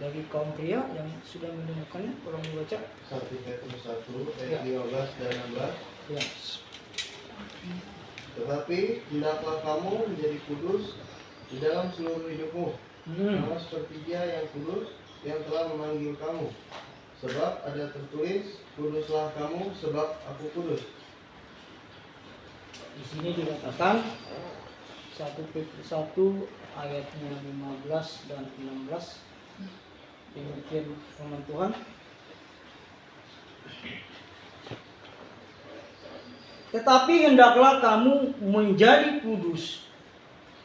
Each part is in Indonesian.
Bagi kaum pria yang sudah mendengarkannya, tolong dibaca. 1 Petrus 1 ayat 15 dan 16. Ya. Tetapi hendaklah kamu menjadi kudus di dalam seluruh hidupmu, sama seperti Dia yang kudus yang telah memanggil kamu. Sebab ada tertulis, kuduslah kamu sebab aku kudus. Di sini dikatakan 1 Petrus 1 ayatnya 15 dan 16. Demikian firman Tuhan. Tetapi hendaklah kamu menjadi kudus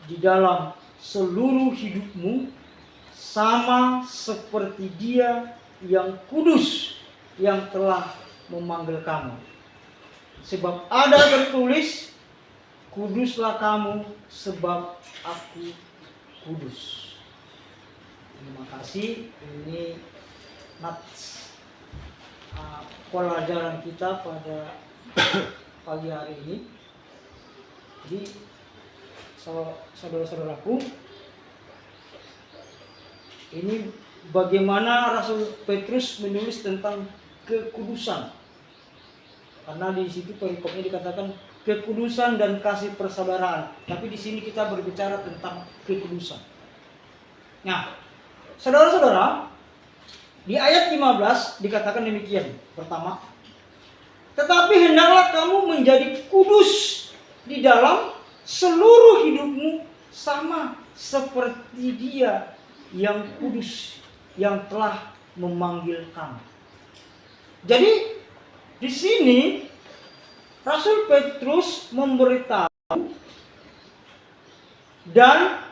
di dalam seluruh hidupmu, sama seperti Dia yang kudus yang telah memanggil kamu. Sebab ada tertulis, kuduslah kamu sebab aku kudus. Terima kasih. Ini nats pelajaran kita pada pagi hari ini. Jadi saudara-saudaraku, ini bagaimana Rasul Petrus menulis tentang kekudusan. Karena di situ perikopnya dikatakan kekudusan dan kasih persaudaraan. Tapi di sini kita berbicara tentang kekudusan. Nah, saudara-saudara, di ayat 15 dikatakan demikian. Pertama, tetapi hendaklah kamu menjadi kudus di dalam seluruh hidupmu, sama seperti Dia yang kudus yang telah memanggil kamu. Jadi di sini Rasul Petrus memberitahu dan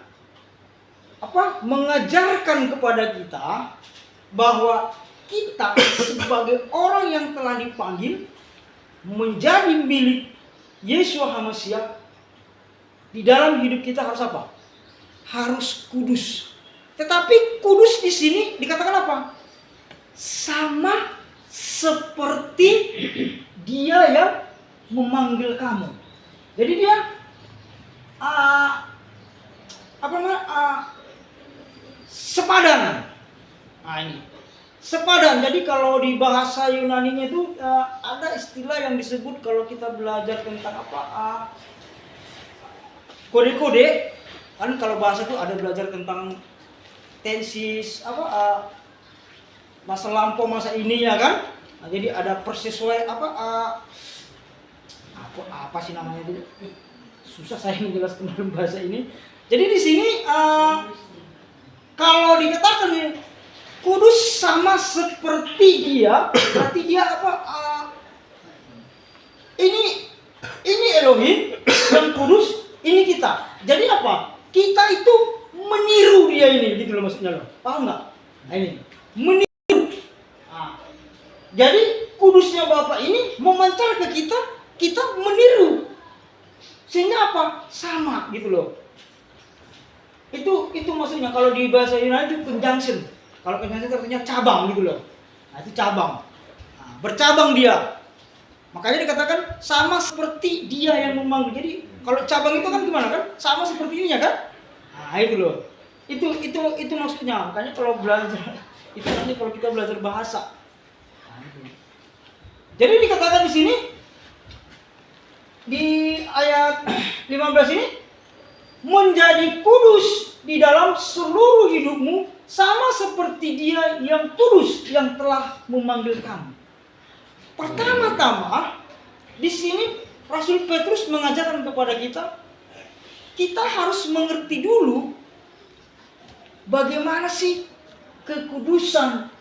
mengajarkan kepada kita bahwa kita sebagai orang yang telah dipanggil menjadi milik Yeshua HaMashiach, di dalam hidup kita harus apa? Harus kudus. Tetapi kudus di sini dikatakan apa? Sama seperti Dia yang memanggil kamu. Jadi dia sepadan. Nah ini sepadan. Jadi kalau di bahasa Yunaninya itu ada istilah yang disebut kalau kita belajar tentang kode-kode. Kan kalau bahasa itu ada belajar tentang tensis masa lampau, masa ini ya kan. Nah, jadi ada persesuaian apa sih namanya itu? Susah saya menjelaskan dalam bahasa ini. Jadi di sini kalau dikatakan kudus sama seperti Dia, berarti Dia ini Elohim yang kudus, ini kita. Jadi apa? Kita itu meniru Dia ini, gitu loh maksudnya loh. Paham nggak? Nah ini meniru. Nah, jadi kudusnya Bapa ini memancar ke kita, kita meniru. Sehingga apa? Sama gitu loh. Itu maksudnya kalau di bahasa Yunani itu conjunction. Kalau conjunction artinya cabang gitu loh. Nah, itu cabang. Nah, bercabang Dia. Makanya dikatakan sama seperti Dia yang memanggil. Jadi kalau cabang itu kan gimana kan? Sama seperti ininya kan? Nah, itu loh. Itu maksudnya. Makanya kalau belajar itu nanti kalau kita belajar bahasa. Nah, itu. Jadi dikatakan di sini di ayat 15 ini, menjadi kudus di dalam seluruh hidupmu, sama seperti Dia yang kudus yang telah memanggil kamu. Pertama-tama di sini Rasul Petrus mengajarkan kepada kita harus mengerti dulu bagaimana sih kekudusan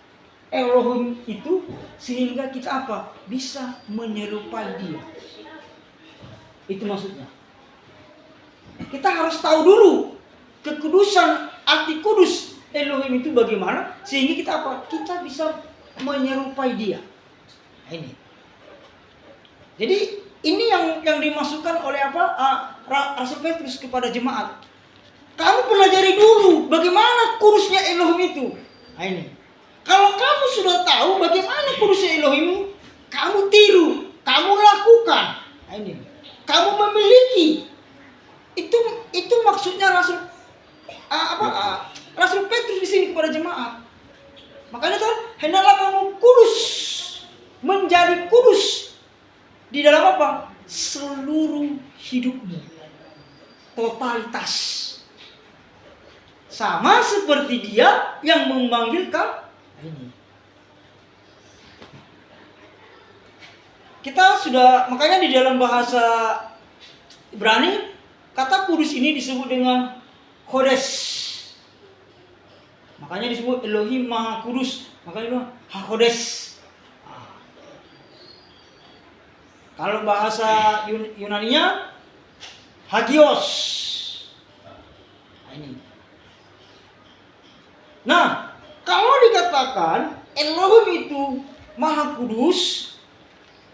Elohim itu, sehingga kita bisa menyerupai Dia. Itu maksudnya. Kita harus tahu dulu kekudusan, arti kudus Elohim itu bagaimana, sehingga kita bisa menyerupai Dia. Nah, ini. Jadi ini yang dimasukkan oleh Rasul Petrus kepada jemaat. Kamu pelajari dulu bagaimana kudusnya Elohim itu. Nah, ini. Kalau kamu sudah tahu bagaimana kudusnya Elohim, kamu tiru, kamu lakukan. Nah, ini. Kamu memiliki. Itu maksudnya Rasul Petrus di sini kepada jemaat. Makanya Tuhan, hendaklah kamu kudus, menjadi kudus di dalam apa? Seluruh hidupmu, totalitas. Sama seperti Dia yang memanggil kamu. Kita sudah, makanya di dalam bahasa Ibrani, kata kudus ini disebut dengan Kodes. Makanya disebut Elohim Maha Kudus. Makanya itu HaKodes. Kalau bahasa Yunaninya Hagios. Ini. Nah, kalau dikatakan Elohim itu Maha Kudus,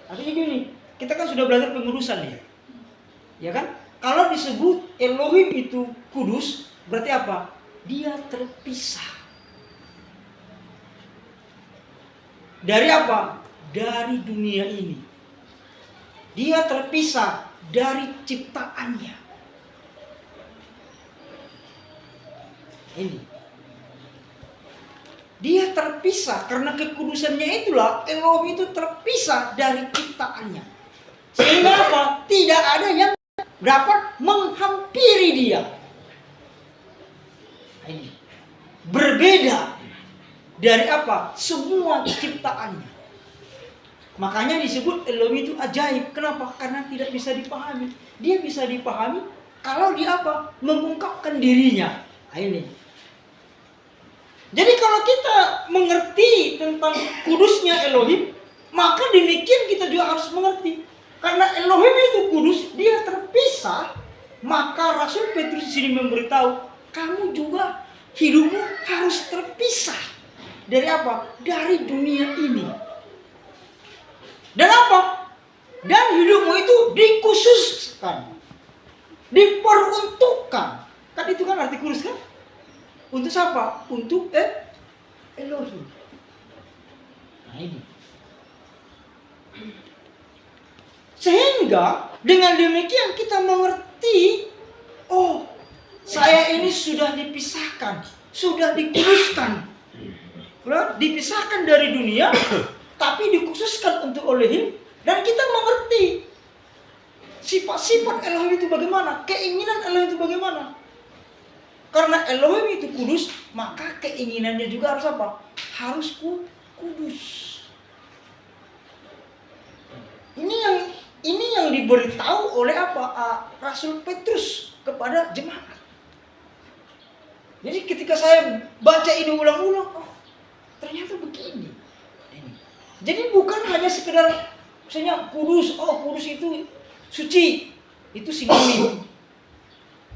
artinya gini, kita kan sudah belajar pengudusan ya. Ya kan? Kalau disebut Elohim itu kudus, berarti apa? Dia terpisah. Dari apa? Dari dunia ini. Dia terpisah dari ciptaannya. Ini. Dia terpisah karena kekudusannya itulah Elohim itu terpisah dari ciptaannya. Sehingga apa? Tidak ada yang dapat menghampiri Dia. Ini. Berbeda dari apa? Semua ciptaannya. Makanya disebut Elohim itu ajaib. Kenapa? Karena tidak bisa dipahami. Dia bisa dipahami kalau dia apa? Mengungkapkan dirinya. Ini. Jadi kalau kita mengerti tentang kudusnya Elohim, maka demikian kita juga harus mengerti. Karena Elohim itu kudus, dia terpisah. Maka Rasul Petrus di sini memberitahu, kamu juga hidupmu harus terpisah. Dari apa? Dari dunia ini. Dan apa? Dan hidupmu itu dikhususkan. Diperuntukkan. Kan itu kan arti kudus kan? Untuk siapa? Untuk Elohim. Nah ini. Sehingga dengan demikian kita mengerti, oh, saya ini sudah dipisahkan, sudah dikuduskan. Dipisahkan dari dunia, tapi dikhususkan untuk Elohim, dan kita mengerti sifat-sifat Elohim itu bagaimana, keinginan Elohim itu bagaimana. Karena Elohim itu kudus, maka keinginannya juga harus apa? Harus kudus. Ini yang diberitahu oleh apa? Rasul Petrus kepada jemaat. Jadi ketika saya baca ini ulang-ulang, oh, ternyata begini. Jadi bukan hanya sekedar misalnya kudus, oh kudus itu suci. Itu sinonim.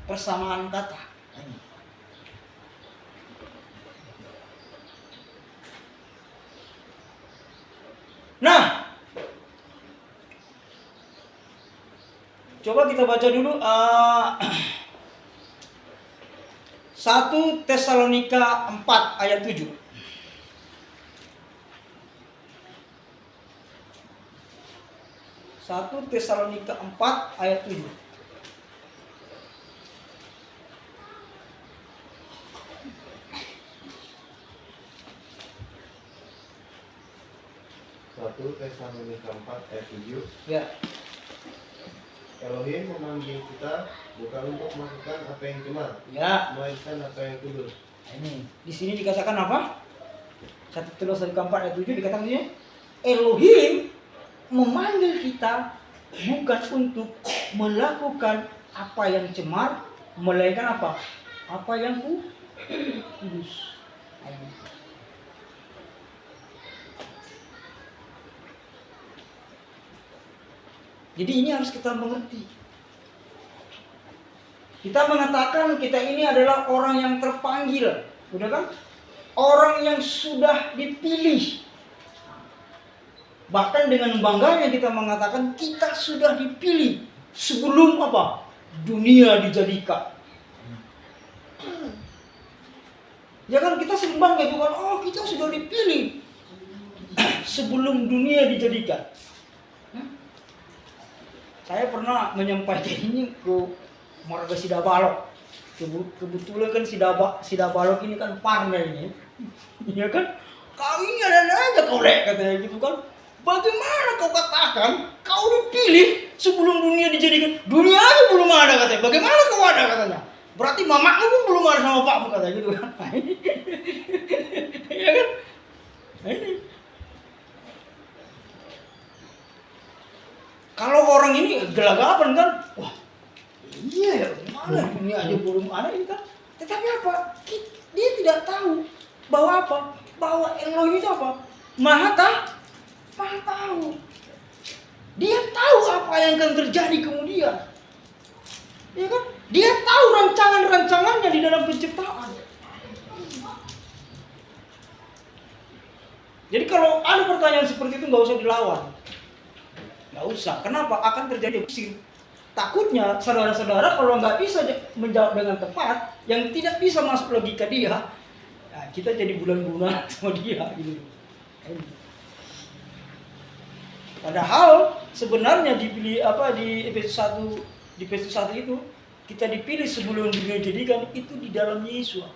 Persamaan kata. Nah, coba kita baca dulu 1 Tesalonika 4 ayat 7. 1 Tesalonika 4 ayat 7. Tesalonika 4 ayat 7. Ya. Elohim memanggil kita bukan untuk melakukan apa yang cemar, Ya. melainkan apa yang kudus. Ini di sini dikatakan apa? 1 Tesalonika 4 ayat 7 dikatakan ini, Elohim memanggil kita bukan untuk melakukan apa yang cemar, melainkan apa? Apa yang kudus. Jadi ini harus kita mengerti. Kita mengatakan kita ini adalah orang yang terpanggil, udah kan? Orang yang sudah dipilih. Bahkan dengan bangganya kita mengatakan kita sudah dipilih sebelum apa? Dunia dijadikan. Ya kan kita sering bangga bukan? Oh kita sudah dipilih sebelum dunia dijadikan. Saya pernah menyampaikan ini ke Marga Sidabalok. Kebetulan kan Sidabalok ini kan partner ini. Ya kan? Kau ini ada aja kau lek, katanya gitu kan. Bagaimana kau katakan kau dipilih sebelum dunia dijadikan? Dunia aja belum ada katanya. Bagaimana kau ada katanya? Berarti mamamu pun belum ada sama bapakmu katanya gitu kan. Iya kan? Nah, ini. Kalau orang ini gelagapan kan, wah iya ya, mana dunia aja belum ada ini kan. Tetapi apa? Dia tidak tahu bahwa apa? Bahwa Elohim itu apa? Maha tahu. Dia tahu apa yang akan terjadi kemudian. Ya kan? Dia tahu rancangan-rancangannya di dalam penciptaan. Jadi kalau ada pertanyaan seperti itu nggak usah dilawan. Nggak usah. Kenapa? Akan terjadi pusing. Takutnya saudara-saudara kalau nggak bisa menjawab dengan tepat, yang tidak bisa masuk logika dia, nah, kita jadi bulan-bulan sama dia gitu. Padahal sebenarnya dipilih apa di Efesus 1 itu kita dipilih sebelum dunia dijadikan itu di dalam Yesus.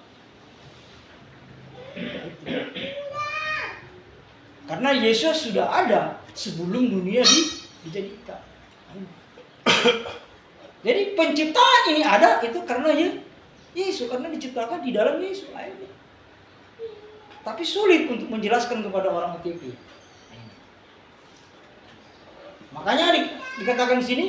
Karena Yesus sudah ada sebelum dunia dijadikan. Jadi penciptaan ini ada itu karena Yesus, karena diciptakan di dalam Yesus. Tapi sulit untuk menjelaskan kepada orang OTP. Makanya dikatakan di sini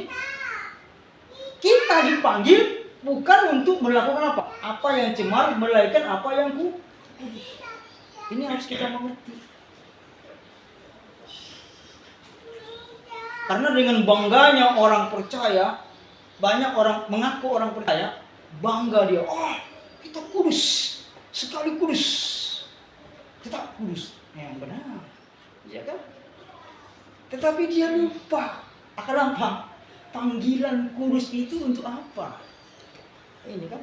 kita dipanggil bukan untuk melakukan apa? Apa yang cemar, melainkan apa yang kudus. Ini harus kita mengerti. Karena dengan bangganya orang percaya, banyak orang mengaku orang percaya, bangga dia. Oh, kita kudus, sekali kudus. Kita kudus, yang benar, ya kan? Tetapi dia lupa. Akan apa? Panggilan kudus itu untuk apa? Ini kan?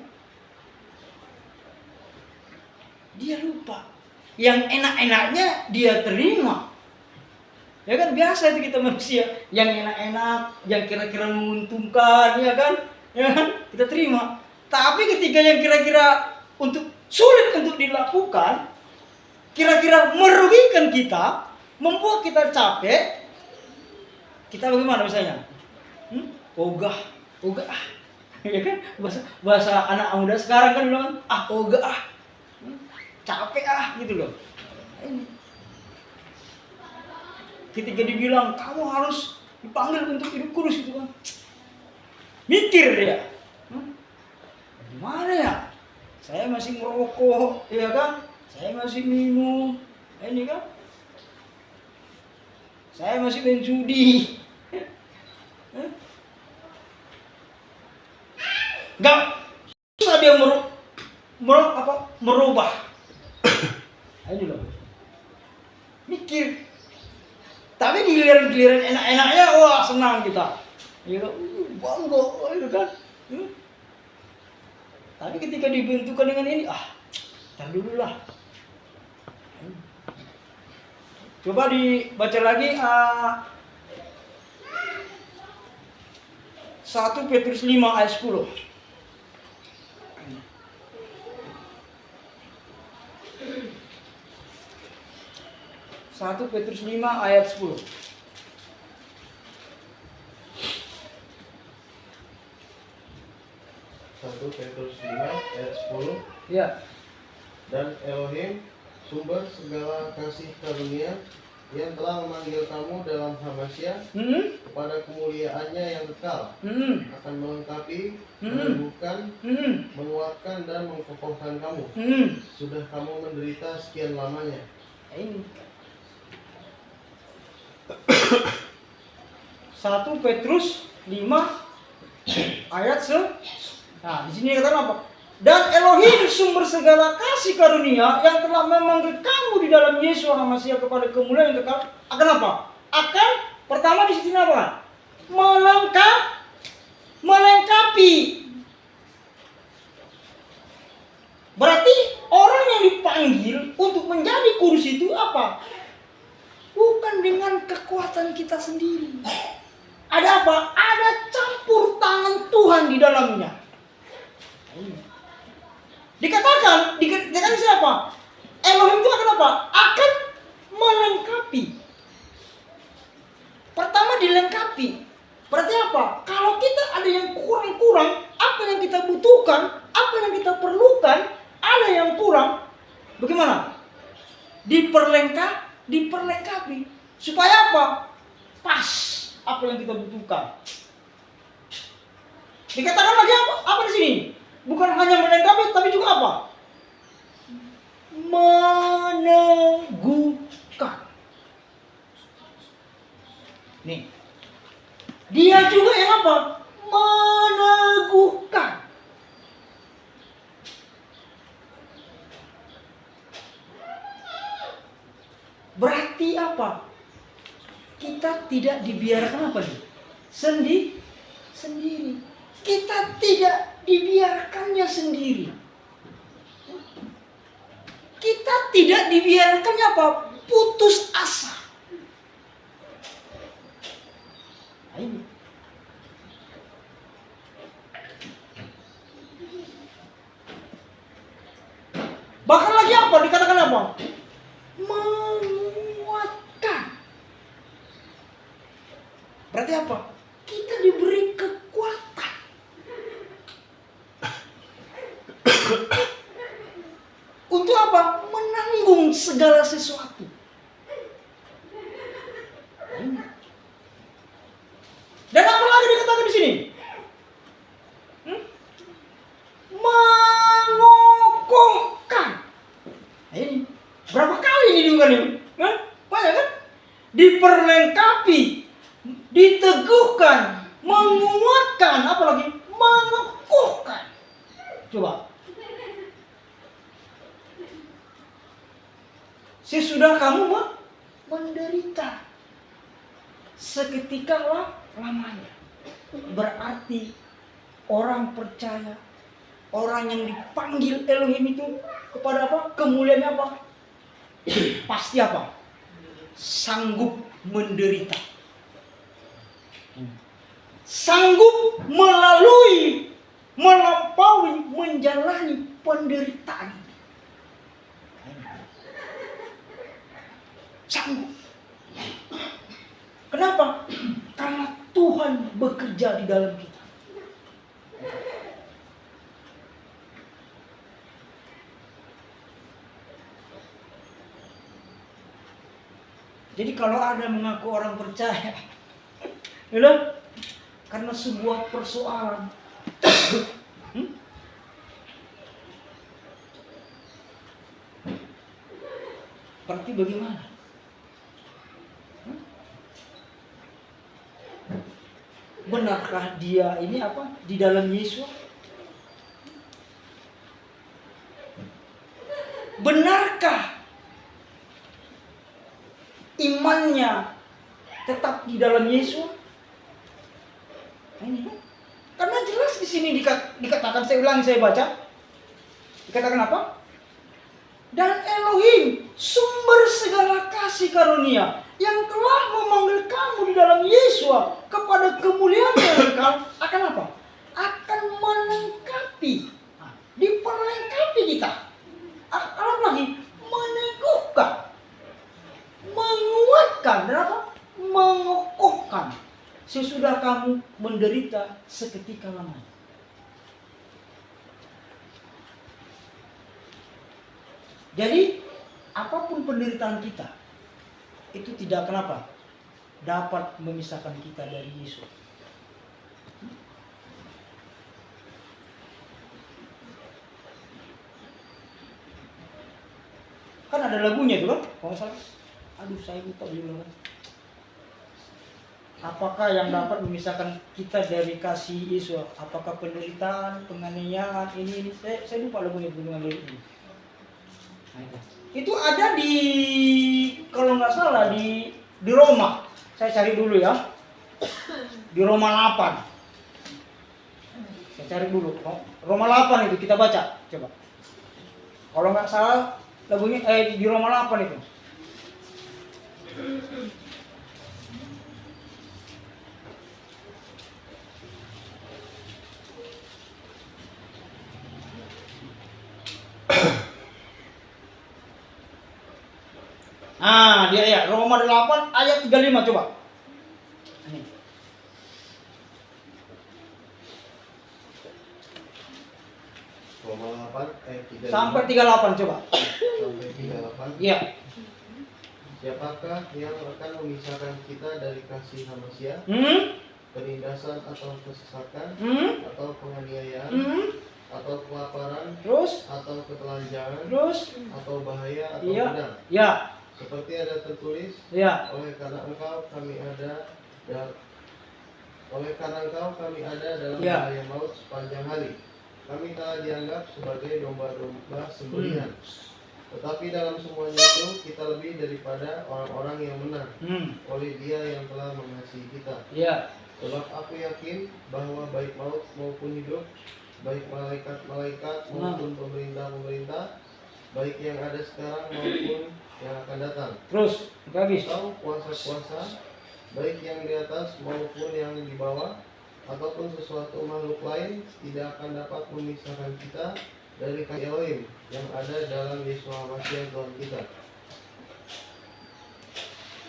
Dia lupa. Yang enak-enaknya dia terima. Ya kan biasa itu kita manusia, yang enak-enak, yang kira-kira menguntungkan, ya kan? Ya kan? Kita terima. Tapi ketika yang kira-kira sulit untuk dilakukan, kira-kira merugikan kita, membuat kita capek, kita bagaimana misalnya? Ogah. Ya kan? Bahasa anak muda sekarang kan bilang, ogah. Capek gitu loh. Ini. Ketika dibilang kamu harus dipanggil untuk hidup kudus itu kan, mikir dia, gimana ya? Saya masih merokok, ya kan? Saya masih minum, ini kan? Saya masih main judi, nggak susah dia merubah, ini loh, mikir. Tapi giliran enak-enaknya, wah senang kita. Ya kan, bangga, itu kan. Tapi ketika dibentukkan dengan ini, tar dulu lah. Coba dibaca lagi 1 Petrus 5 ayat 10. 1 Petrus 5 ayat 10. 1 Petrus 5 ayat 10. Ya. Dan Elohim, sumber segala kasih karunia, yang telah memanggil kamu dalam Hamasya kepada kemuliaannya yang kekal, akan melengkapi, menyembuhkan, menguatkan dan mengkokohkan kamu. Sudah kamu menderita sekian lamanya. Ini 1 Petrus 5 ayat Nah, di sini kata apa? Dan Elohim sumber segala kasih karunia yang telah memanggil kamu di dalam Yesus Hamasya kepada kemuliaan yang kekal, akan apa? Akan pertama di sini apa? Melengkapi. Berarti orang yang dipanggil untuk menjadi kudus itu apa? Bukan dengan kekuatan kita sendiri. Ada apa? Ada campur tangan Tuhan di dalamnya. Dikatakan siapa? Elohim itu akan apa? Akan melengkapi. Pertama dilengkapi. Berarti apa? Kalau kita ada yang kurang-kurang, apa yang kita butuhkan, apa yang kita perlukan, ada yang kurang, bagaimana? Diperlengkapi. Supaya apa? Pas apa yang kita butuhkan. Dikatakan lagi apa di sini? Bukan hanya melengkapi, tapi juga apa? Meneguhkan. Nih, dia juga yang apa? Meneguhkan. Berarti apa? Kita tidak dibiarkan apa nih? Sendiri. Kita tidak dibiarkannya sendiri. Kita tidak dibiarkannya apa? Putus asa. Nah, ini. Bahkan lagi apa? Dikatakan apa? Menguatkan. Berarti apa? Kita diberi kekuatan. Untuk apa? Menanggung segala sesuatu. Dan apa lagi dikatakan di sini? Mengokohkan. Nah, ini berapa kali ini diungkap ini? Banyak kan? Diperlengkapi, diteguhkan, menguatkan, apalagi mengokohkan. Coba. Sesudah kamu menderita seketika lamanya. Berarti orang percaya, orang yang dipanggil Elohim itu kepada apa? Kemuliaan apa? Pasti apa? Sanggup menderita. Sanggup melampaui, menjalani penderitaan. Sanggup. Kenapa? Karena Tuhan bekerja di dalam kita. Jadi kalau ada mengaku orang percaya, ya, karena sebuah persoalan, berarti bagaimana? Benarkah dia ini apa di dalam Yesus? Benarkah imannya tetap di dalam Yesus? Ini karena jelas di sini dikatakan, saya ulangi, saya baca. Dikatakan apa? Dan Elohim, sumber segala kasih karunia, yang telah memanggil kamu di dalam Yesus kepada kemuliaan yang kekal, akan apa? Akan melengkapi, diperlengkapi kita. Apa lagi? Meneguhkan, menguatkan, dan apa? Mengokohkan. Sesudah kamu menderita seketika lamanya. Jadi apapun penderitaan kita, itu tidak kenapa dapat memisahkan kita dari Yesus. Kan ada lagunya itu kan, kalau nggak salah. Aduh, saya lupa dulu. Apakah yang dapat memisahkan kita dari kasih Yesus? Apakah penderitaan, penganiayaan, ini? Saya lupa lagunya dengan liriknya. Nah, itu ada di, kalau nggak salah di Roma. Saya cari dulu ya. Di Roma 8. Saya cari dulu. Roma 8 itu kita baca. Coba. Kalau nggak salah lagunya di Roma 8 itu. Nah, dia ya, Roma 8 ayat 35 coba. Ini. Roma 8 ayat 35 Sampai 38 coba. sampai 38. Iya. Siapakah yang akan memisahkan kita dari kasih manusia? Penindasan atau kesesatan atau penganiayaan atau kelaparan Terus, atau ketelanjangan atau bahaya atau iya. pedang. Ya, Seperti ada tertulis, ya. oleh karena engkau kami ada dalam Ya. bahaya maut sepanjang hari. Kami telah dianggap sebagai domba-domba sembelihan. Tetapi dalam semuanya itu kita lebih daripada orang-orang yang menang oleh Dia yang telah mengasihi kita. Ya. Sebab aku yakin bahwa baik maut maupun hidup, baik malaikat-malaikat maupun pemerintah-pemerintah, baik yang ada sekarang maupun yang akan datang, Terus, habis. atau kuasa-kuasa, baik yang di atas maupun yang di bawah, ataupun sesuatu makhluk lain, tidak akan dapat memisahkan kita dari kasih Elohim yang ada dalam Yesus Masih Tuhan kita.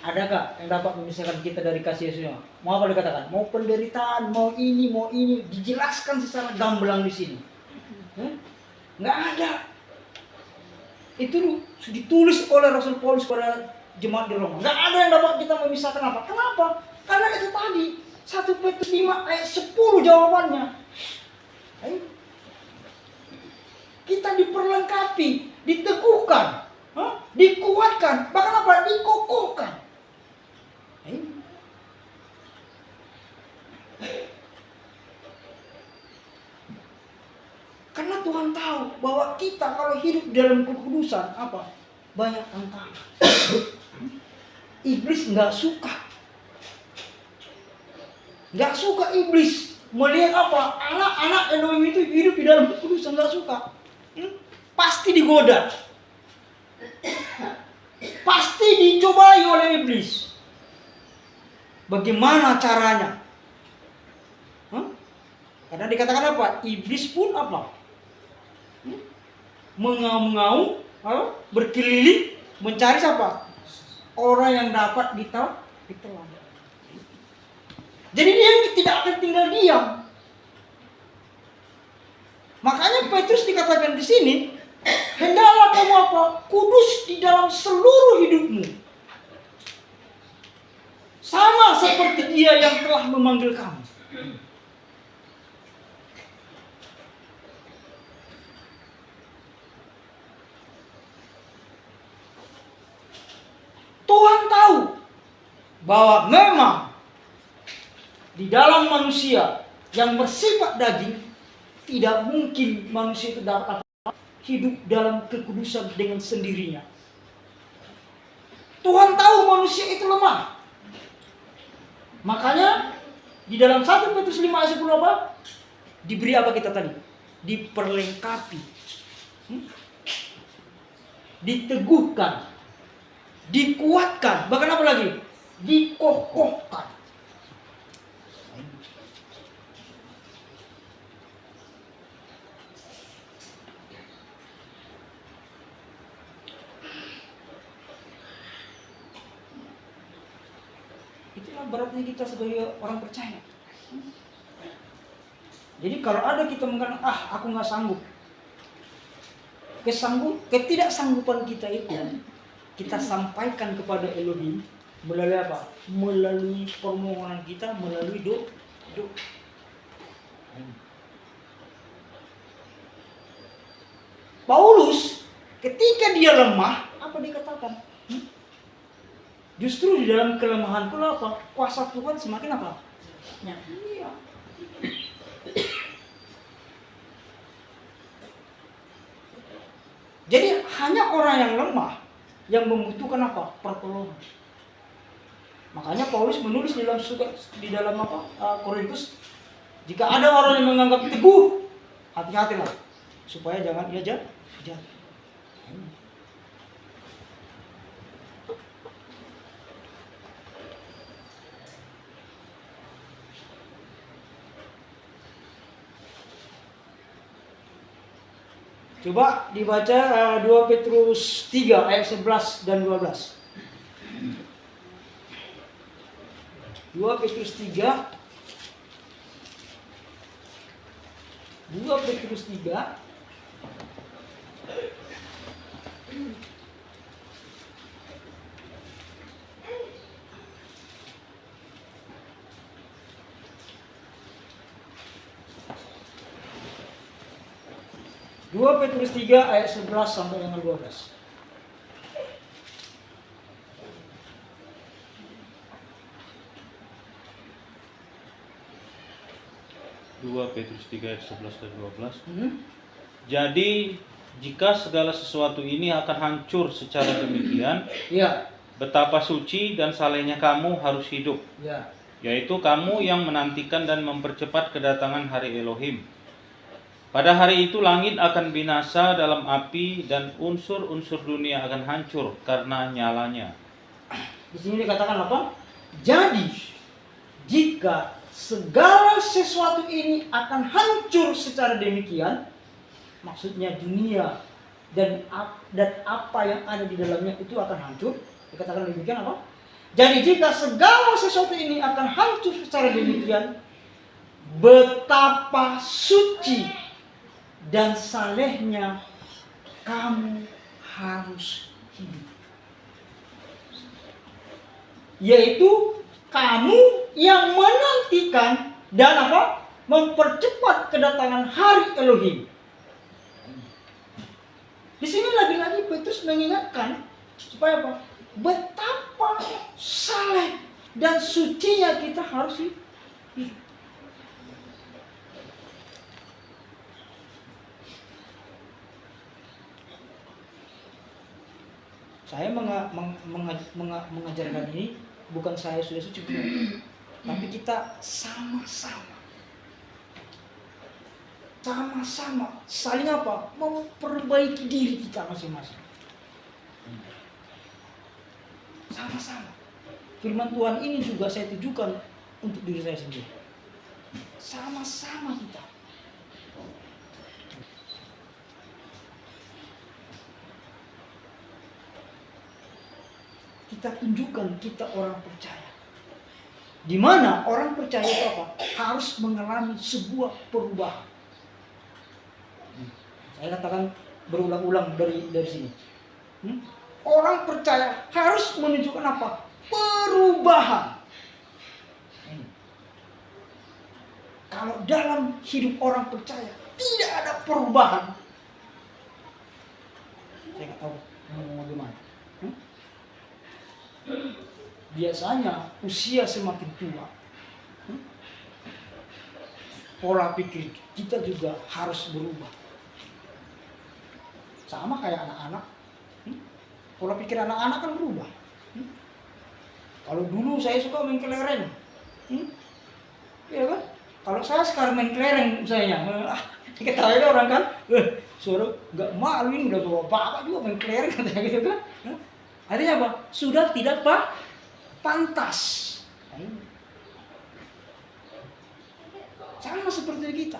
Adakah yang dapat memisahkan kita dari kasih Yesusnya? Mau apa dikatakan? Mau penderitaan, mau ini, dijelaskan secara gamblang di sini. Nggak ada. Itu ditulis oleh Rasul Paulus kepada jemaat di Roma. Nggak ada yang dapat kita memisahkan apa? Kenapa? Karena itu tadi 1 Petrus 5 ayat 10 jawabannya. Ayo. Kita diperlengkapi, diteguhkan, dikuatkan, bahkan apa? Dikokohkan. Ayo. Karena Tuhan tahu bahwa kita kalau hidup dalam kekudusan apa? Banyak tantangan. Iblis nggak suka. Nggak suka iblis melihat apa? Anak-anak Elohim itu hidup di dalam kekudusan, nggak suka. Pasti digoda. Pasti dicobai oleh iblis. Bagaimana caranya? Karena dikatakan apa? Iblis pun apa? Mengaum-ngaum, berkeliling, mencari siapa? Orang yang dapat ditelan. Jadi dia tidak akan tinggal diam. Makanya Petrus dikatakan di sini, hendaklah kamu apa? Kudus di dalam seluruh hidupmu. Sama seperti Dia yang telah memanggil kamu. Tuhan tahu bahwa memang di dalam manusia yang bersifat daging, tidak mungkin manusia itu dapat hidup dalam kekudusan dengan sendirinya. Tuhan tahu manusia itu lemah. Makanya di dalam 1 Petrus 5 ayat 10 apa? Diberi apa kita tadi? Diperlengkapi. Diteguhkan. Dikuatkan. Bahkan apa lagi? Dikokohkan. Itulah beratnya kita sebagai orang percaya. Jadi kalau ada kita mengatakan, aku nggak sanggup. Ketidaksanggupan kita itu kita sampaikan kepada Elohim melalui apa? Melalui permohonan kita, melalui doa. Paulus ketika dia lemah, apa dikatakan? Justru di dalam kelemahan pula apa? Kuasa Tuhan semakin apa? Iya. Jadi hanya orang yang lemah yang membutuhkan apa? Pertolongan. Makanya Paulus menulis di dalam Korintus, jika ada orang yang menganggap teguh, hati-hatilah supaya jangan ia jatuh. Coba dibaca 2 Petrus 3 ayat 11 dan 12. 2 Petrus 3. 2 Petrus 3. Dua Petrus 3 ayat 11 sampai dengan 12. Petrus 3 ayat 11 dan 12. Jadi jika segala sesuatu ini akan hancur secara demikian, Ya, betapa suci dan salehnya kamu harus hidup, ya. yaitu kamu yang menantikan dan mempercepat kedatangan hari Elohim. Pada hari itu langit akan binasa dalam api dan unsur-unsur dunia akan hancur karena nyalanya. Di sini dikatakan apa? Jadi jika segala sesuatu ini akan hancur secara demikian, maksudnya dunia dan apa yang ada di dalamnya itu akan hancur. Dikatakan demikian apa? Jadi jika segala sesuatu ini akan hancur secara demikian, betapa suci dan salehnya kamu harus hidup. Yaitu kamu yang menantikan dan apa? Mempercepat kedatangan hari Elohim. Di sini lagi-lagi Petrus mengingatkan supaya apa? Betapa saleh dan sucinya kita harus hidup. Saya mengajarkan ini bukan saya sudah suci, tapi kita sama-sama saling apa? Memperbaiki diri kita masing-masing. Sama-sama. Firman Tuhan ini juga saya tujukan untuk diri saya sendiri. Sama-sama kita. Kita tunjukkan kita orang percaya. Di mana orang percaya itu apa? Harus mengalami sebuah perubahan. Saya katakan berulang-ulang dari sini. Orang percaya harus menunjukkan apa? Perubahan. Kalau dalam hidup orang percaya tidak ada perubahan, saya nggak tahu mau bagaimana. Biasanya usia semakin tua, pola pikir kita juga harus berubah. Sama kayak anak-anak, pola pikir anak-anak kan berubah. Kalau dulu saya suka main kelereng, ya kan? Kalau saya sekarang main kelereng misalnya, ketawain orang kan, suruh nggak malu ini udah bawa bapak juga main kelereng katanya gitu kan? Artinya apa? Sudah tidak pantas. Sama seperti kita.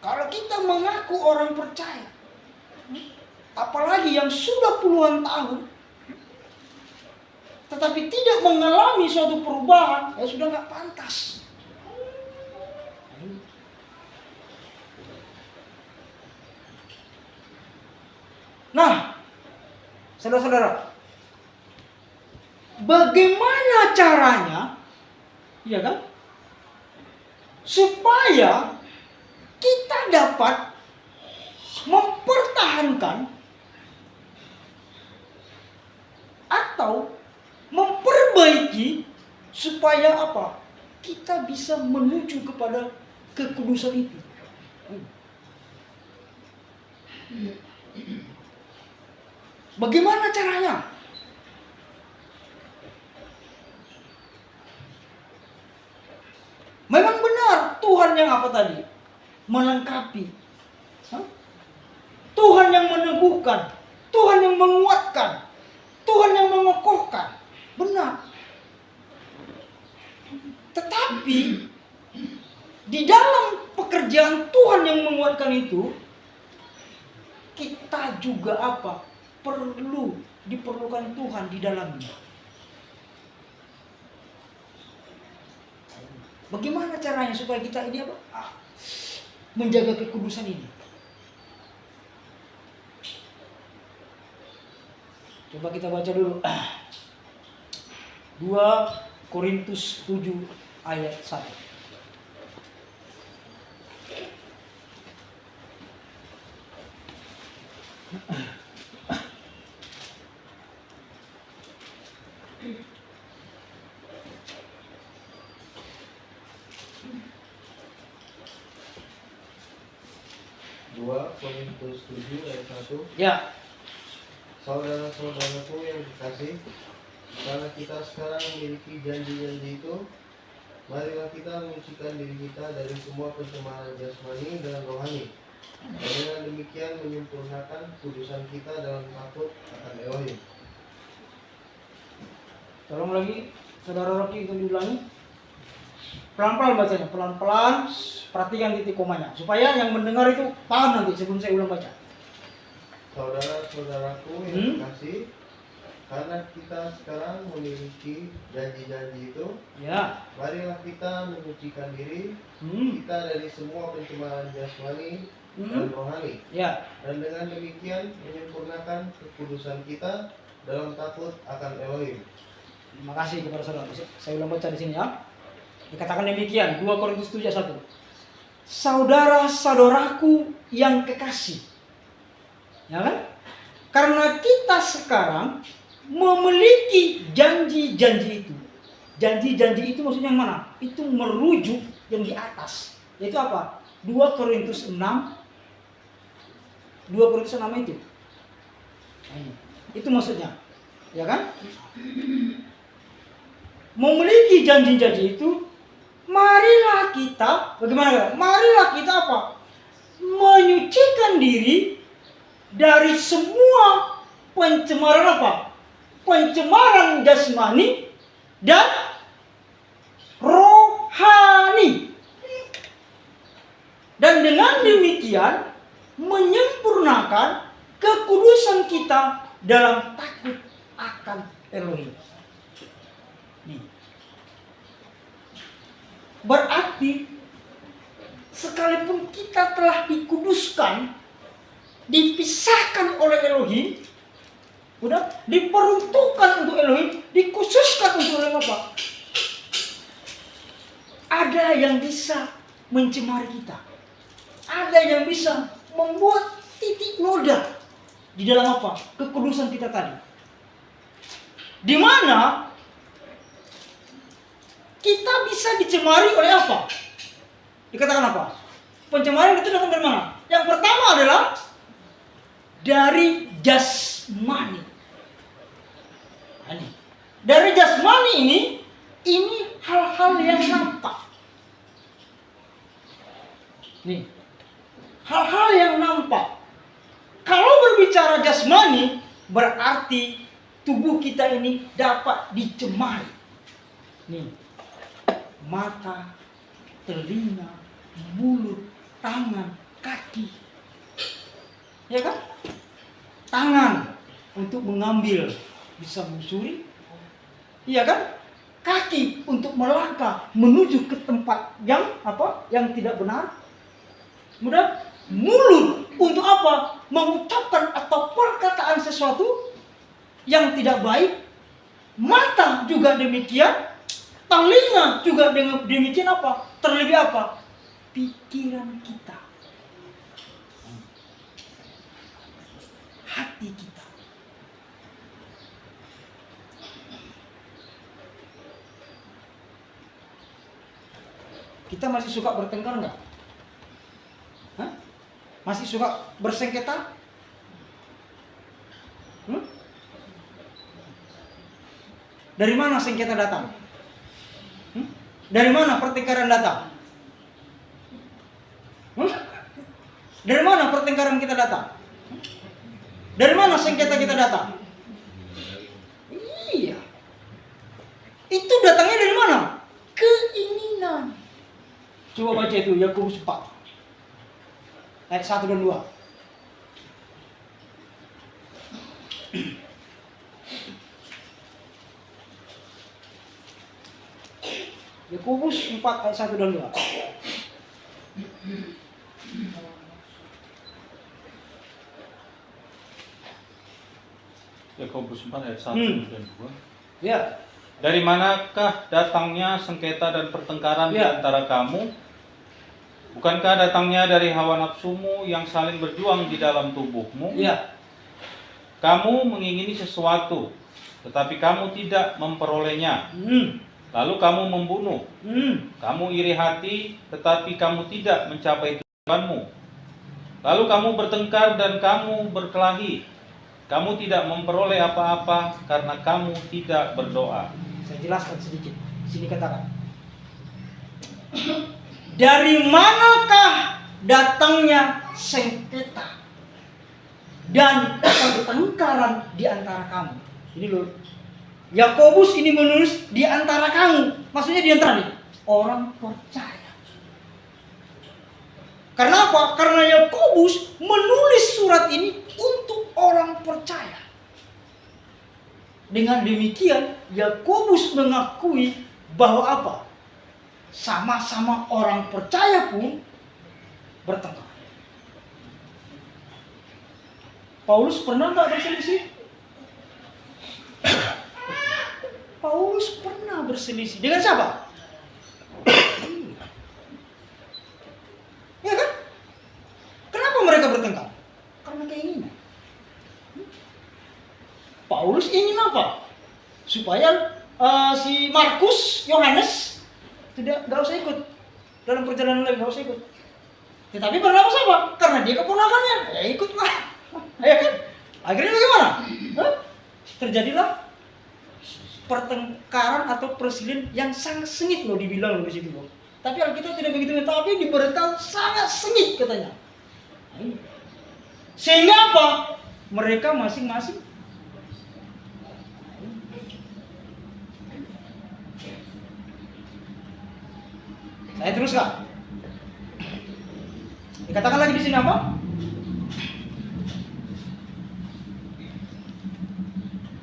Kalau kita mengaku orang percaya, apalagi yang sudah puluhan tahun, tetapi tidak mengalami suatu perubahan, ya sudah nggak pantas. Nah, saudara-saudara, bagaimana caranya, ya kan, supaya kita dapat mempertahankan atau memperbaiki supaya apa? Kita bisa menuju kepada kekudusan itu. Bagaimana caranya? Memang benar Tuhan yang apa tadi? Melengkapi. Tuhan yang meneguhkan, Tuhan yang menguatkan, Tuhan yang mengokohkan. Benar. Tetapi di dalam pekerjaan Tuhan yang menguatkan itu, kita juga apa? Diperlukan Tuhan di dalamnya. Bagaimana caranya supaya kita ini apa? Menjaga kekudusan ini. Coba kita baca dulu. 2 Korintus 7 ayat 1. Korintus 7 ayat 1. Ya. Saudara-saudaraku yang dikasih, karena kita sekarang memiliki janji-janji itu, marilah kita menyucikan diri kita dari semua pencemaran jasmani dan rohani, dan dengan demikian menyempurnakan kudusan kita dalam takut akan Elohim. Tolong lagi, saudara Rocky itu diulangi. Pelan-pelan bacanya, pelan-pelan. Perhatikan titik komanya, supaya yang mendengar itu paham nanti sebelum saya ulang baca. Saudara-saudaraku yang dikasih, karena kita sekarang memiliki janji-janji itu, Ya. marilah kita menyucikan diri kita dari semua pencemaran jasmani dan rohani, Ya. dan dengan demikian menyempurnakan kekudusan kita dalam takut akan Elohim. Terima kasih kepada saudara. Saya ulang baca di sini ya. Dikatakan demikian, 2 Korintus 7 ayat 1. Saudara-saudaraku yang kekasih. Ya kan? Karena kita sekarang memiliki janji-janji itu. Janji-janji itu maksudnya yang mana? Itu merujuk yang di atas. Yaitu apa? 2 Korintus 6. 2 Korintus 6 itu. Nah, ini. Itu maksudnya. Ya kan? Memiliki janji-janji itu, marilah kita, bagaimana? Marilah kita apa? Menyucikan diri dari semua pencemaran apa? Pencemaran jasmani dan rohani. Dan dengan demikian menyempurnakan kekudusan kita dalam takut akan Elohim. Nih. Berarti sekalipun kita telah dikuduskan, dipisahkan oleh Elohim, udah diperuntukkan untuk Elohim, dikhususkan untuk Elohim apa? Ada yang bisa mencemari kita. Ada yang bisa membuat titik noda di dalam apa? Kekudusan kita tadi. Di mana kita bisa dicemari oleh apa? Dikatakan apa? Pencemaran itu datang dari mana? Yang pertama adalah dari jasmani. Dari jasmani ini hal-hal yang nampak. Nih, hal-hal yang nampak. Kalau berbicara jasmani, berarti tubuh kita ini dapat dicemari. Nih, mata, telinga, mulut, tangan, kaki. Ya kan? Tangan untuk mengambil, bisa mencuri. Iya kan? Kaki untuk melangkah menuju ke tempat yang apa? Yang tidak benar. Kemudian mulut untuk apa? Mengucapkan atau perkataan sesuatu yang tidak baik. Mata juga demikian. Telinga juga demikian apa? Terlebih apa? Pikiran kita. Hati kita. Kita masih suka bertengkar enggak? Hah? Masih suka bersengketa? Dari mana sengketa datang? Dari mana pertengkaran datang? Dari mana pertengkaran kita datang? Dari mana sengketa kita datang? Iya. Itu datangnya dari mana? Keinginan. Coba baca itu Yakobus 4 ayat 1 dan 2. Yakobus 4 ayat 1 dan 2. Yakobus 4 ayat 1 dan 2. Ya. Dari manakah datangnya sengketa dan pertengkaran di Ya. antara kamu? Bukankah datangnya dari hawa nafsumu yang saling berjuang di dalam tubuhmu? Ya. Kamu mengingini sesuatu, tetapi kamu tidak memperolehnya. Lalu kamu membunuh. Kamu iri hati, tetapi kamu tidak mencapai tujuanmu. Lalu kamu bertengkar dan kamu berkelahi. Kamu tidak memperoleh apa-apa karena kamu tidak berdoa. Saya jelaskan sedikit. Sini katakan. Dari manakah datangnya sengketa dan pertengkaran di antara kamu? Ini loh. Yakobus ini menulis di antara kamu. Maksudnya di antara nih, orang percaya. Karena apa? Karena Yakobus menulis surat ini untuk orang percaya. Dengan demikian, Yakobus mengakui bahwa apa? Sama-sama orang percaya pun bertengkar. Paulus pernah nggak berselisih? Paulus pernah berselisih. Dengan siapa? Ya kan? Kenapa mereka bertengkar? Karena keinginan. Paulus ingin apa? Supaya si Markus, Yohanes nggak usah ikut dalam perjalanan lagi, nggak usah ikut. Tetapi karena apa? Karena dia keponakannya, ya ikutlah. Ya kan? Akhirnya bagaimana? Terjadilah pertengkaran atau perselisihan yang sangat sengit loh, dibilang loh di situ loh. Tapi Alkitab tidak begitu, tapi diberitahu sangat sengit katanya. Sehingga apa? Mereka masing-masing saya teruskan. Dikatakan lagi di sini apa?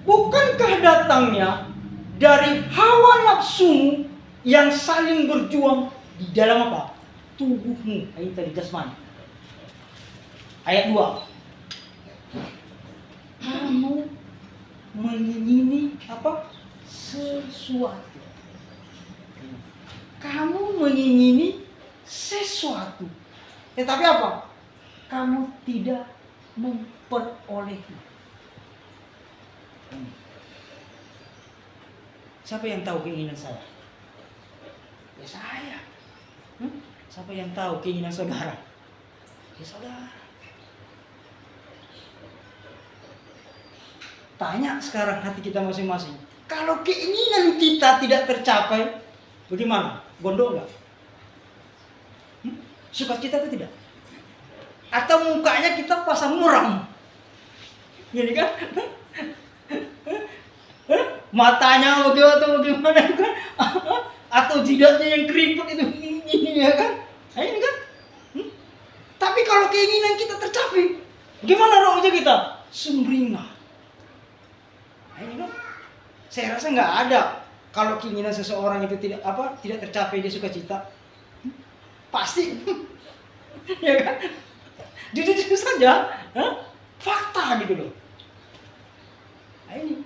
Bukankah datangnya dari hawa nafsumu yang saling berjuang di dalam apa? Tubuhmu. Ayat tadi jasmani. Ayat 2. Kamu mengingini apa? Sesuatu. Kamu mengingini sesuatu. Tetapi apa? Kamu tidak memperolehnya. Siapa yang tahu keinginan saya? Ya saya. Siapa yang tahu keinginan saudara? Ya saudara. Tanya sekarang hati kita masing-masing. Kalau keinginan kita tidak tercapai, bagaimana? Gondok nggak? Sukacita atau tidak? Atau mukanya kita pasang muram? Gini kan? Matanya bagaimana kan? Atau jidatnya yang keriput itu ini ya kan? Nah, ini kan? Tapi kalau keinginan kita tercapai, gimana rohnya kita? Sumringah. Nah, ini kan? Saya rasa nggak ada kalau keinginan seseorang itu tidak tercapai dia sukacita. Pasti. Ya kan? Jujur saja, fakta gitu loh. Nah, ini.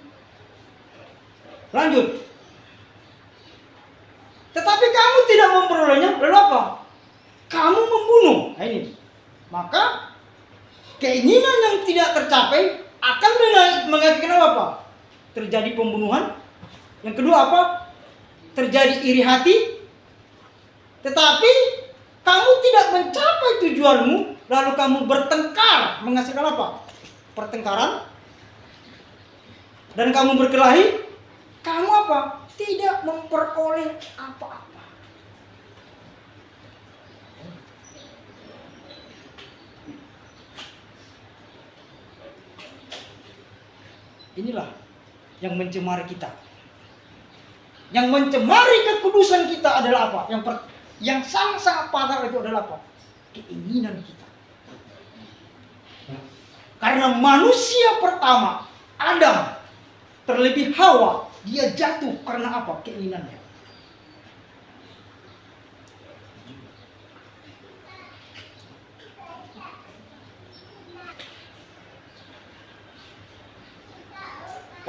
Lanjut. Tetapi kamu tidak memperolehnya, lalu apa? Kamu membunuh. Nah, ini. Maka keinginan yang tidak tercapai akan mengakibatkan apa? Terjadi pembunuhan. Yang kedua apa? Terjadi iri hati. Tetapi kamu tidak mencapai tujuanmu, lalu kamu bertengkar, menghasilkan apa? Pertengkaran. Dan kamu berkelahi. Kamu apa? Tidak memperoleh apa-apa. Inilah yang mencemari kita. Yang mencemari kekudusan kita adalah apa? Yang sangat-sangat parah itu adalah apa? Keinginan kita. Karena manusia pertama, Adam, terlebih Hawa, dia jatuh karena apa? Keinginannya.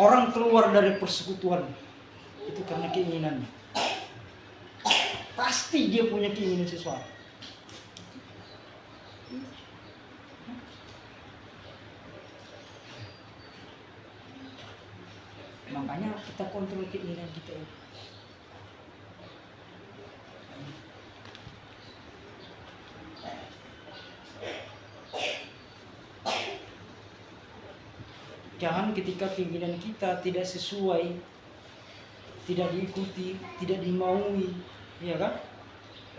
orang keluar dari persekutuan itu karena keinginannya. Pasti dia punya keinginan sesuatu. Makanya kita kontrol keinginan kita itu. Jangan ketika keinginan kita tidak sesuai, tidak diikuti, tidak dimaui, ya kan?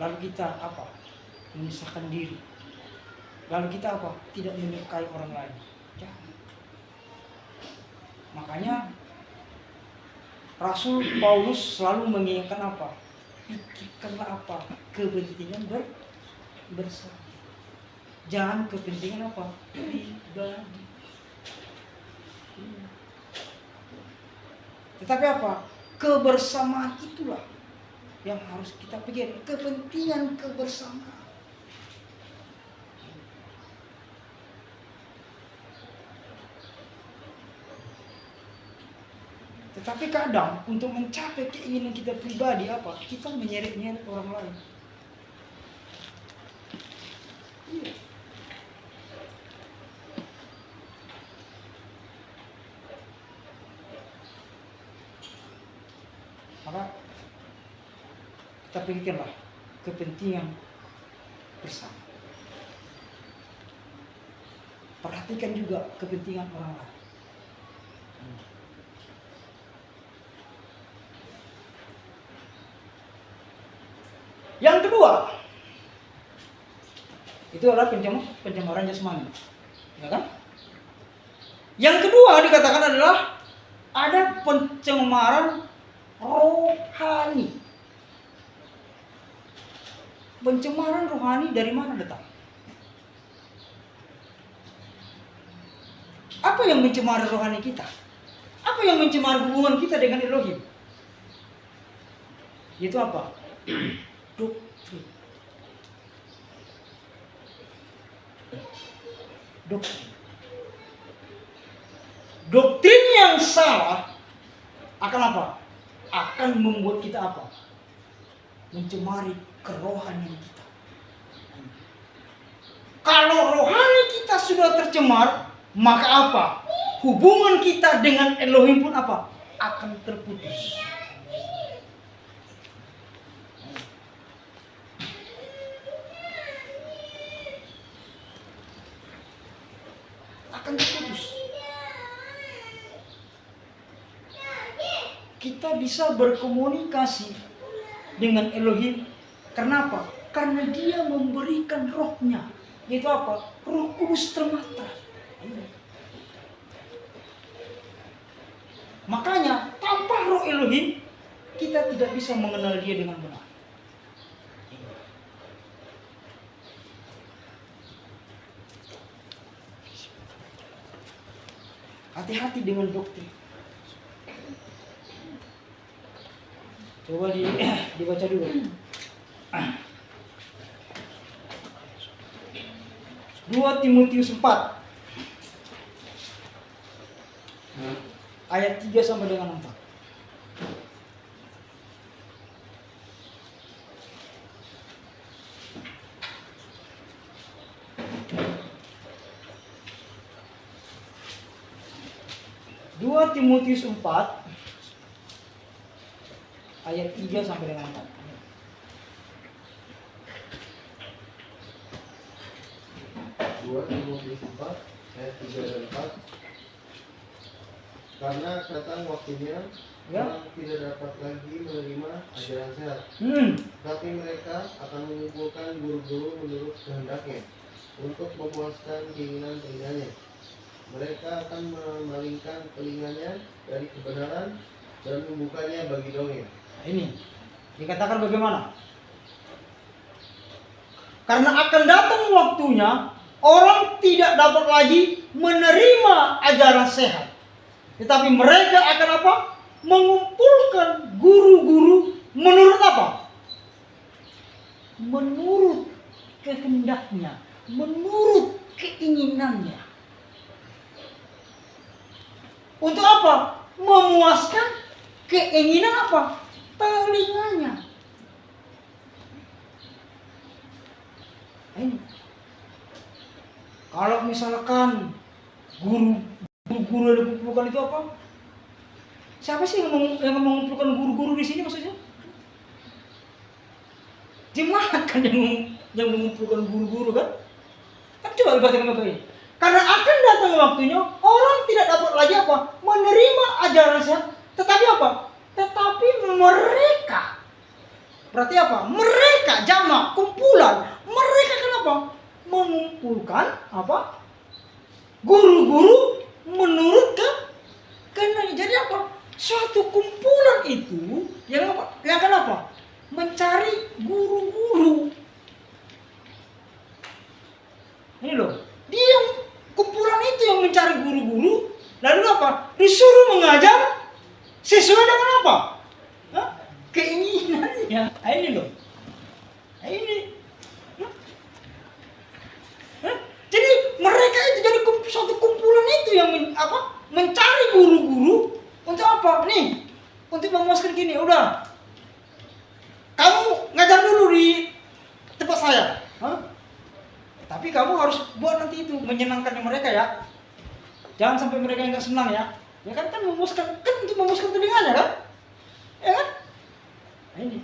Lalu kita apa? Memisahkan diri. Lalu kita apa? Tidak menyukai orang lain. Jangan. Makanya Rasul Paulus selalu mengingatkan apa? Pikirkanlah apa? Kepentingan bersama. Jangan kepentingan apa? Pribadi. Tetapi apa? Kebersamaan itulah yang harus kita pikir. Kepentingan kebersamaan. Tetapi kadang untuk mencapai keinginan kita pribadi apa? Kita menyeret-nyeret orang lain. Iya. Maka kita pikirlah kepentingan bersama. Perhatikan juga kepentingan orang lain. Yang kedua, itu adalah pencemaran jasmani, ya kan? Yang kedua dikatakan adalah ada pencemaran rohani. Pencemaran rohani dari mana datang? Apa yang mencemari rohani kita? Apa yang mencemari hubungan kita dengan Elohim? Itu apa? Doktrin. Doktrin yang salah akan apa? Akan membuat kita apa? Mencemari kerohanian kita. Kalau rohani kita sudah tercemar, maka apa? Hubungan kita dengan Elohim pun apa? Akan terputus. Akan terputus. Kita bisa berkomunikasi dengan Elohim. Karena apa? Karena Dia memberikan rohnya. Yaitu apa? Roh Kudus termata. Makanya tanpa roh Elohim kita tidak bisa mengenal Dia dengan benar. Hati-hati dengan doktrin. Coba dibaca dulu. 2 Timotius 4 ayat 3 sampai dengan 4. Timotius 4 ayat 3 sampai dengan 4. Timotius 4 ayat 3 dan 4. Karena datang waktunya orang tidak dapat lagi menerima ajaran sehat, tapi mereka akan mengumpulkan guru-guru menurut kehendaknya untuk memuaskan keinginan telinganya. Mereka akan memalingkan telinganya dari kebenaran dan membukanya bagi dongeng. Nah, ini dikatakan bagaimana? Karena akan datang waktunya orang tidak dapat lagi menerima ajaran sehat, tetapi mereka akan apa? Mengumpulkan guru-guru menurut apa? Menurut kehendaknya, menurut keinginannya. Untuk apa? Memuaskan keinginan apa? Telinganya. Ini. Kalau misalkan guru-guru yang dikumpulkan itu apa? Siapa sih yang mengumpulkan guru-guru di sini maksudnya? Jemaat kan yang mengumpulkan guru-guru kan? Tapi coba dibaca kembali. Karena akan datang waktunya orang tidak dapat lagi apa? Menerima ajaran sehat. Tetapi apa? Tetapi mereka. Berarti apa? Mereka jamak, kumpulan. Mereka kenapa? Mengumpulkan apa? Guru-guru menurut kehendak. Jadi apa? Suatu kumpulan itu yang apa? Yang kenapa? Mencari guru-guru. Ini loh. Dia yang kumpulan itu yang mencari guru-guru. Lalu apa? Disuruh mengajar sesuai dengan apa? Hah? Keinginannya. Nah, ini loh. Nah, ini. Hah? Jadi mereka itu jadi suatu kumpulan itu yang mencari guru-guru untuk apa? Nih, untuk memuaskan gini. Udah. Kamu ngajar dulu di tempat saya. Hah? Tapi kamu harus buat nanti itu menyenangkan mereka ya. Jangan sampai mereka nggak senang ya. Ya kan memuaskan kan untuk memuaskan telinganya kan? Ya kan? Nah, ini.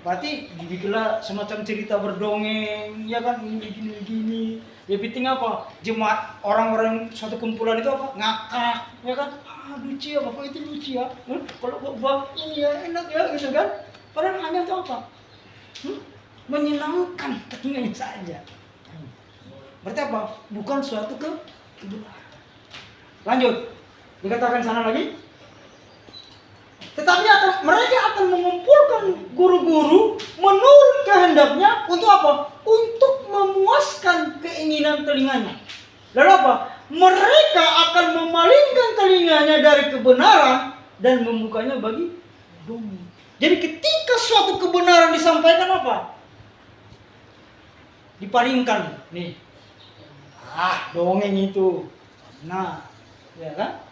Berarti dibikinlah semacam cerita berdongeng, ya kan? Gini. Ya penting apa? Jemaat orang-orang suatu kumpulan itu apa? Ngakak, ya kan? Lucu ya, bapak itu lucu ya. Kalau bapak ini ya enak ya gitu kan? Padahal hanya itu apa? Menyenangkan telinganya saja. Berarti apa? Bukan suatu kebenaran. Lanjut. Dikatakan sana lagi. Tetapi mereka akan mengumpulkan guru-guru menurut kehendaknya untuk apa? Untuk memuaskan keinginan telinganya. Lalu apa? Mereka akan memalingkan telinganya dari kebenaran dan membukanya bagi dongeng. Jadi ketika suatu kebenaran disampaikan apa? Dipalingkan. Nih. Dongeng itu. Nah, ya kan?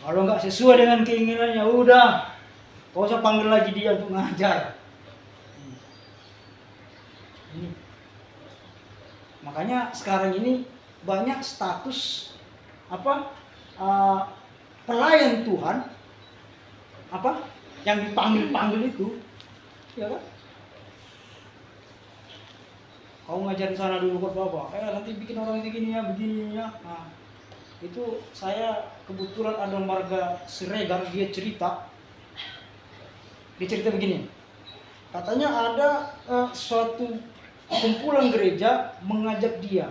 Kalau nggak sesuai dengan keinginannya, udah, gak usah panggil lagi dia untuk ngajar. Ini. Makanya sekarang ini banyak status pelayan Tuhan, yang dipanggil itu, ya kan? Kau ngajar di sana dulu buat bapak. Nanti bikin orang ini begini ya. Nah, itu saya kebetulan ada marga Siregar, dia cerita begini. Katanya ada suatu kumpulan gereja mengajak dia.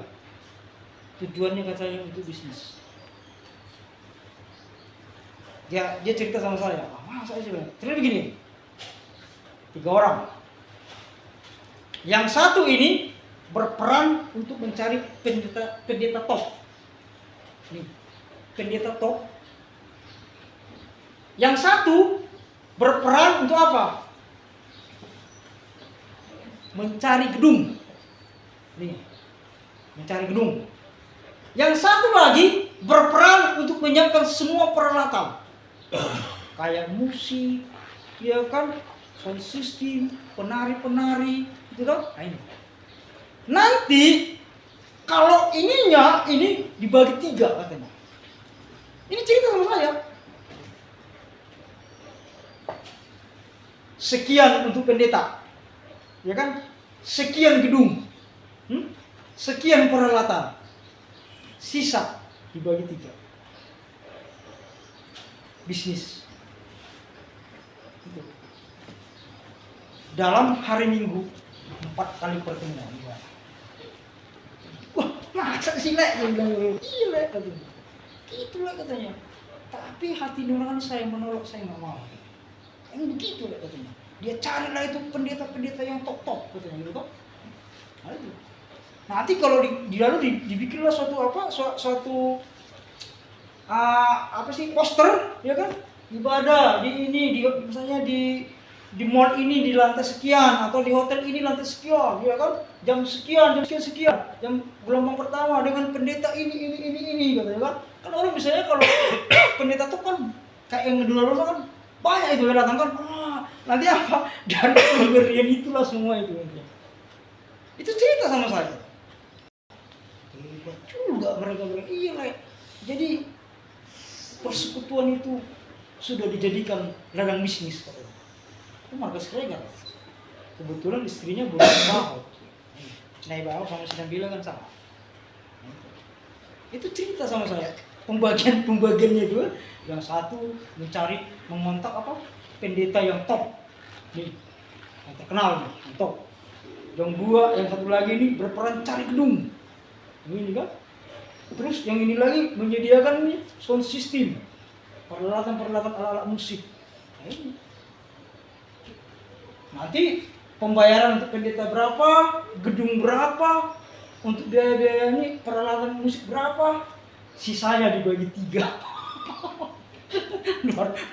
Tujuannya katanya untuk bisnis. Dia cerita sama saya. Masa sih? Terus begini. 3 orang. Yang satu ini berperan untuk mencari pendeta top. Nih, pendeta top. Yang satu berperan untuk apa? Mencari gedung. Nih, mencari gedung. Yang satu lagi berperan untuk menyiapkan semua peralatan. Kayak musik, ya kan, sound system, penari-penari, itu kan? Nah, ini. Nanti kalau ini dibagi 3 katanya. Ini cerita sama saya. Sekian untuk pendeta, ya kan? Sekian gedung, sekian peralatan, sisa dibagi 3. Bisnis. Itu. Dalam hari Minggu 4 kali pertemuan. Wah, masa sih Lek? Dia bilang, iya Lek katanya. Gitu Lek katanya. Tapi hati nurani saya menolak, saya nggak mau. Yang begitu Lek katanya. Dia carilah itu pendeta-pendeta yang top-top katanya gitu kan. Nah, itu. Nanti kalau di lalu dibikinlah suatu poster, ya kan? Ibadah di misalnya di di mall ini di lantai sekian atau di hotel ini lantai sekian, ya kan? Jam sekian, jam gelombang pertama dengan pendeta ini katanya kan. Kan orang misalnya kalau pendeta tuh kan kayak yang dulu kan banyak itu yang datang kan. Nanti apa? Dari pemberian itulah semua itu. Itu cerita sama saya. Hebat juga mereka bilang, iya lah. Jadi persekutuan itu sudah dijadikan ladang bisnis. Itu Marcus Regan. Kebetulan istrinya bulan Baho. Nah, Baho sama sedang bilang kan sama. Itu cerita sama saya. Pembagiannya itu, yang satu mencari memontak apa? Pendeta yang top. Nih, yang terkenal nih, yang top. Yang dua, yang satu lagi ini berperan cari gedung. Ini kan. Terus yang ini lagi menyediakan nih sound system. Peralatan ala-ala musik. Nah, ini. Nanti pembayaran untuk pendeta berapa, gedung berapa, untuk biaya-biaya ini peralatan musik berapa, sisanya dibagi 3.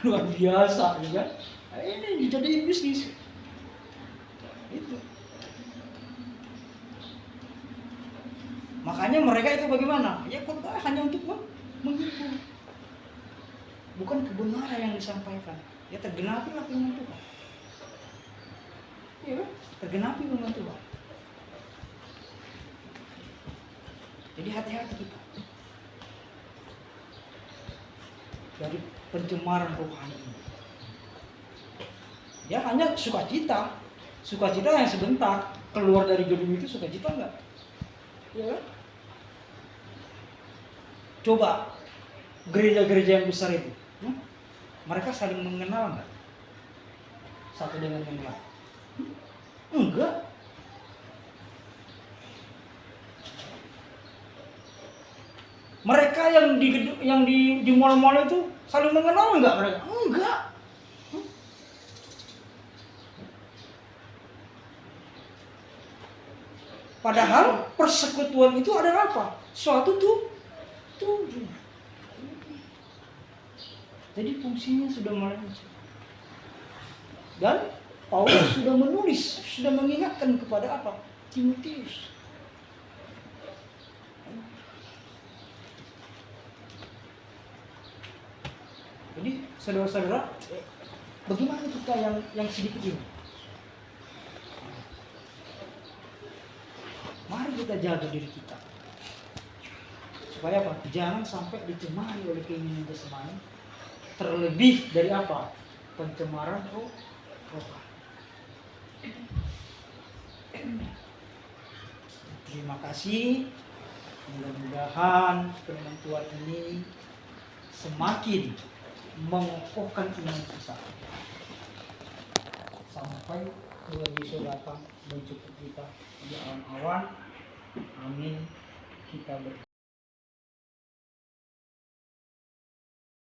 luar biasa, ya kan? Nah, ini dijadiin bisnis. Itu. Makanya mereka itu bagaimana? Ya khotbah hanya untuk menghibur. Bukan kebenaran yang disampaikan. Ya tergenapilah firman Tuhan. Ya, tergenapi firman Tuhan. Jadi hati-hati kita dari pencemaran rohani ini. Ya hanya sukacita yang sebentar, keluar dari gedung itu sukacita enggak? Ya. Coba gereja-gereja yang besar itu, mereka saling mengenal enggak? Satu dengan yang lain? Enggak. Mereka yang di mall-mall itu saling mengenal enggak mereka? Enggak. Padahal persekutuan itu adalah apa? Suatu tujuan. Jadi fungsinya sudah mulai. Dan Paulus sudah menulis, sudah mengingatkan kepada apa? Timotius. Jadi saudara-saudara, bagaimana kita yang sedikit ini? Mari kita jaga diri kita. Supaya apa? Jangan sampai dicemari oleh keinginan jasmani. Terlebih dari apa? Pencemaran rohani. Terima kasih. Mudah-mudahan firman Tuhan ini semakin mengokohkan iman kita. Sampai Tuhan Yesus datang menjemput kita di awan-awan. Amin. Kita berdoa.